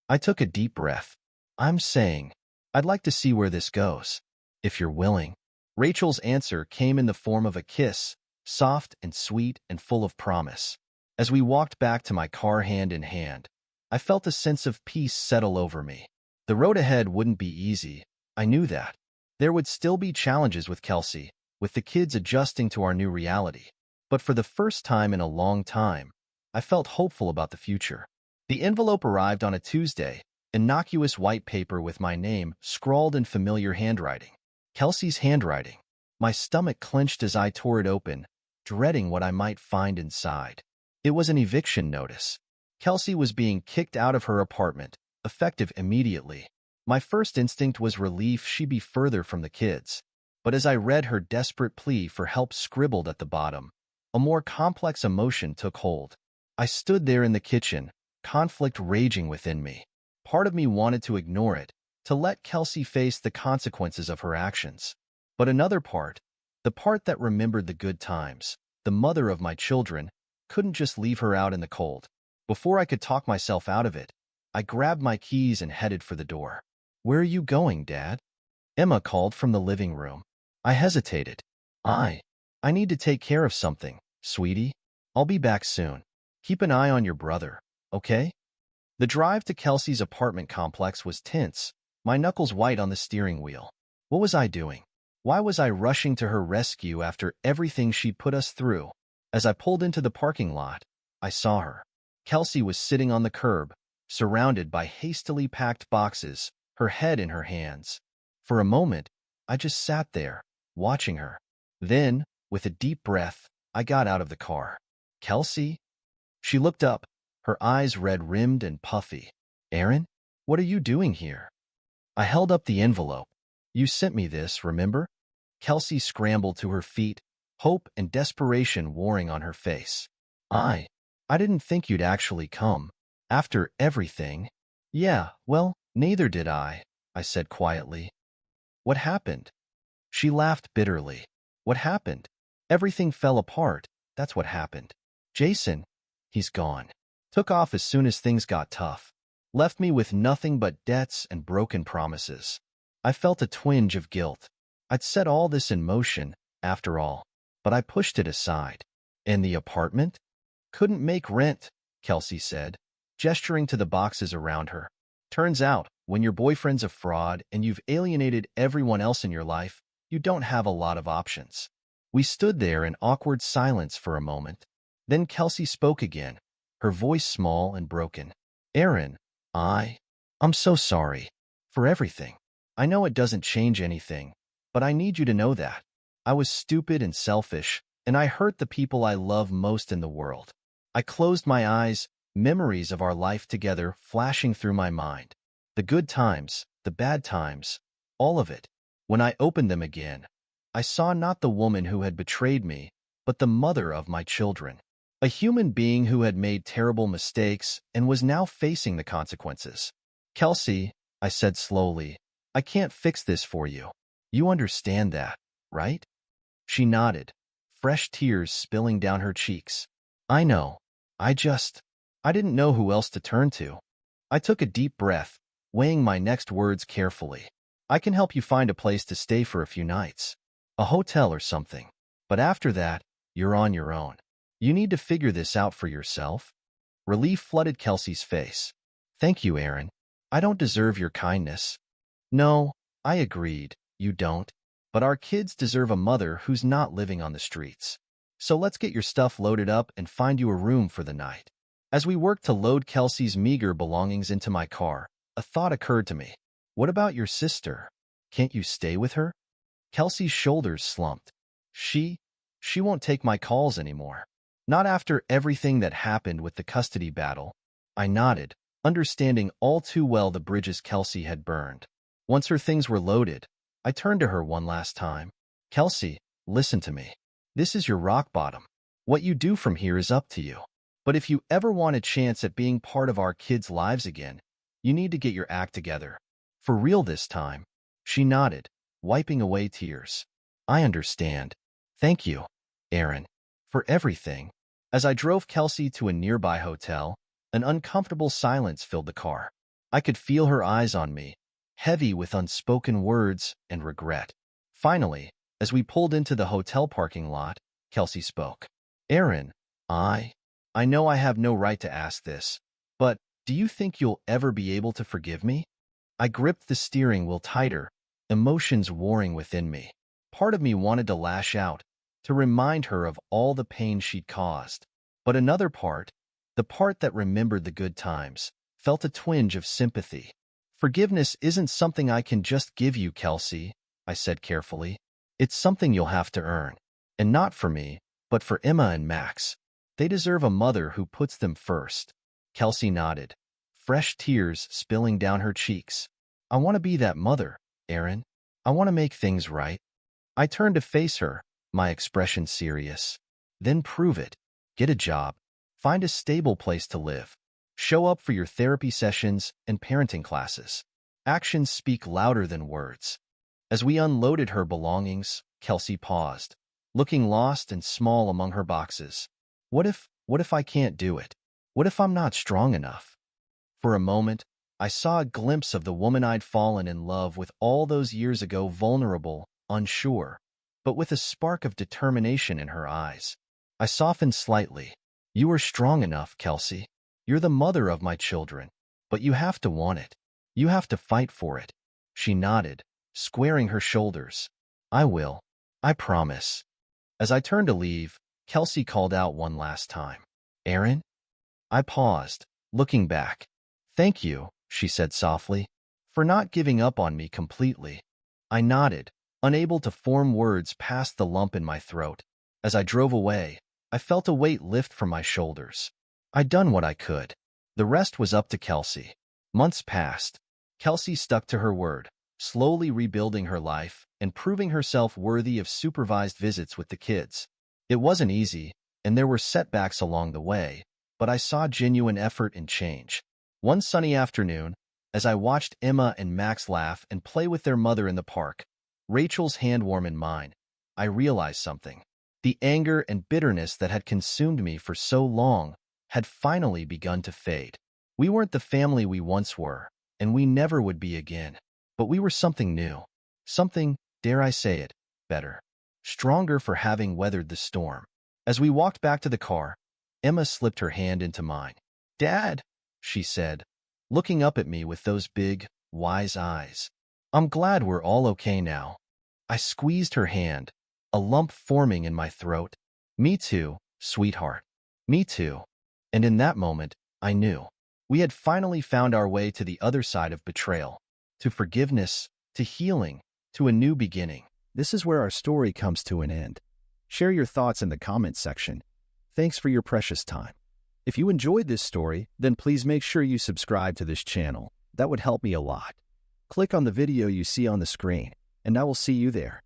I took a deep breath. I'm saying, I'd like to see where this goes, if you're willing. Rachel's answer came in the form of a kiss, soft and sweet and full of promise. As we walked back to my car hand in hand, I felt a sense of peace settle over me. The road ahead wouldn't be easy, I knew that. There would still be challenges with Kelsey, with the kids adjusting to our new reality. But for the first time in a long time, I felt hopeful about the future. The envelope arrived on a Tuesday, innocuous white paper with my name scrawled in familiar handwriting. Kelsey's handwriting. My stomach clenched as I tore it open, dreading what I might find inside. It was an eviction notice. Kelsey was being kicked out of her apartment, effective immediately. My first instinct was relief she'd be further from the kids. But as I read her desperate plea for help scribbled at the bottom, a more complex emotion took hold. I stood there in the kitchen, conflict raging within me. Part of me wanted to ignore it, to let Kelsey face the consequences of her actions. But another part, the part that remembered the good times, the mother of my children, couldn't just leave her out in the cold. Before I could talk myself out of it, I grabbed my keys and headed for the door. Where are you going, Dad? Emma called from the living room. I hesitated. I need to take care of something, sweetie. I'll be back soon. Keep an eye on your brother, okay? The drive to Kelsey's apartment complex was tense, my knuckles white on the steering wheel. What was I doing? Why was I rushing to her rescue after everything she put us through? As I pulled into the parking lot, I saw her. Kelsey was sitting on the curb, surrounded by hastily packed boxes, her head in her hands. For a moment, I just sat there, watching her. Then, with a deep breath, I got out of the car. Kelsey? She looked up, her eyes red-rimmed and puffy. Aaron, what are you doing here? I held up the envelope. You sent me this, remember? Kelsey scrambled to her feet, hope and desperation warring on her face. I didn't think you'd actually come. After everything. Yeah, well, neither did I said quietly. What happened? She laughed bitterly. What happened? Everything fell apart, that's what happened. Jason, he's gone. Took off as soon as things got tough. Left me with nothing but debts and broken promises. I felt a twinge of guilt. I'd set all this in motion, after all, but I pushed it aside. And the apartment? Couldn't make rent, Kelsey said, gesturing to the boxes around her. Turns out, when your boyfriend's a fraud and you've alienated everyone else in your life, you don't have a lot of options. We stood there in awkward silence for a moment. Then Kelsey spoke again, her voice small and broken. Aaron, I'm so sorry. For everything. I know it doesn't change anything, but I need you to know that. I was stupid and selfish, and I hurt the people I love most in the world. I closed my eyes, memories of our life together flashing through my mind. The good times, the bad times, all of it. When I opened them again, I saw not the woman who had betrayed me, but the mother of my children. A human being who had made terrible mistakes and was now facing the consequences. Kelsey, I said slowly, I can't fix this for you. You understand that, right? She nodded, fresh tears spilling down her cheeks. I know. I didn't know who else to turn to. I took a deep breath, weighing my next words carefully. I can help you find a place to stay for a few nights. A hotel or something. But after that, you're on your own. You need to figure this out for yourself. Relief flooded Kelsey's face. Thank you, Aaron. I don't deserve your kindness. No, I agreed, you don't. But our kids deserve a mother who's not living on the streets. So let's get your stuff loaded up and find you a room for the night. As we worked to load Kelsey's meager belongings into my car, a thought occurred to me. What about your sister? Can't you stay with her? Kelsey's shoulders slumped. She won't take my calls anymore. Not after everything that happened with the custody battle. I nodded, understanding all too well the bridges Kelsey had burned. Once her things were loaded, I turned to her one last time. Kelsey, listen to me. This is your rock bottom. What you do from here is up to you. But if you ever want a chance at being part of our kids' lives again, you need to get your act together. For real this time. She nodded, wiping away tears. I understand. Thank you, Aaron, for everything. As I drove Kelsey to a nearby hotel, an uncomfortable silence filled the car. I could feel her eyes on me, heavy with unspoken words and regret. Finally, as we pulled into the hotel parking lot, Kelsey spoke. Aaron, I know I have no right to ask this, but do you think you'll ever be able to forgive me? I gripped the steering wheel tighter, emotions warring within me. Part of me wanted to lash out, to remind her of all the pain she'd caused. But another part, the part that remembered the good times, felt a twinge of sympathy. Forgiveness isn't something I can just give you, Kelsey, I said carefully. It's something you'll have to earn. And not for me, but for Emma and Max. They deserve a mother who puts them first. Kelsey nodded, fresh tears spilling down her cheeks. I want to be that mother, Aaron. I want to make things right. I turned to face her, my expression serious. Then prove it. Get a job. Find a stable place to live. Show up for your therapy sessions and parenting classes. Actions speak louder than words. As we unloaded her belongings, Kelsey paused, looking lost and small among her boxes. What if I can't do it? What if I'm not strong enough? For a moment, I saw a glimpse of the woman I'd fallen in love with all those years ago, vulnerable, unsure, but with a spark of determination in her eyes. I softened slightly. You are strong enough, Kelsey. You're the mother of my children, but you have to want it. You have to fight for it. She nodded, squaring her shoulders. I will. I promise. As I turned to leave, Kelsey called out one last time. Aaron? I paused, looking back. Thank you, she said softly, for not giving up on me completely. I nodded, unable to form words past the lump in my throat. As I drove away, I felt a weight lift from my shoulders. I'd done what I could. The rest was up to Kelsey. Months passed. Kelsey stuck to her word, slowly rebuilding her life and proving herself worthy of supervised visits with the kids. It wasn't easy, and there were setbacks along the way, but I saw genuine effort and change. One sunny afternoon, as I watched Emma and Max laugh and play with their mother in the park, Rachel's hand warm in mine, I realized something. The anger and bitterness that had consumed me for so long had finally begun to fade. We weren't the family we once were, and we never would be again. But we were something new. Something, dare I say it, better. Stronger for having weathered the storm. As we walked back to the car, Emma slipped her hand into mine. Dad, she said, looking up at me with those big, wise eyes. I'm glad we're all okay now. I squeezed her hand, a lump forming in my throat. Me too, sweetheart. Me too. And in that moment, I knew. We had finally found our way to the other side of betrayal, to forgiveness, to healing, to a new beginning. This is where our story comes to an end. Share your thoughts in the comments section. Thanks for your precious time. If you enjoyed this story, then please make sure you subscribe to this channel. That would help me a lot. Click on the video you see on the screen, and I will see you there.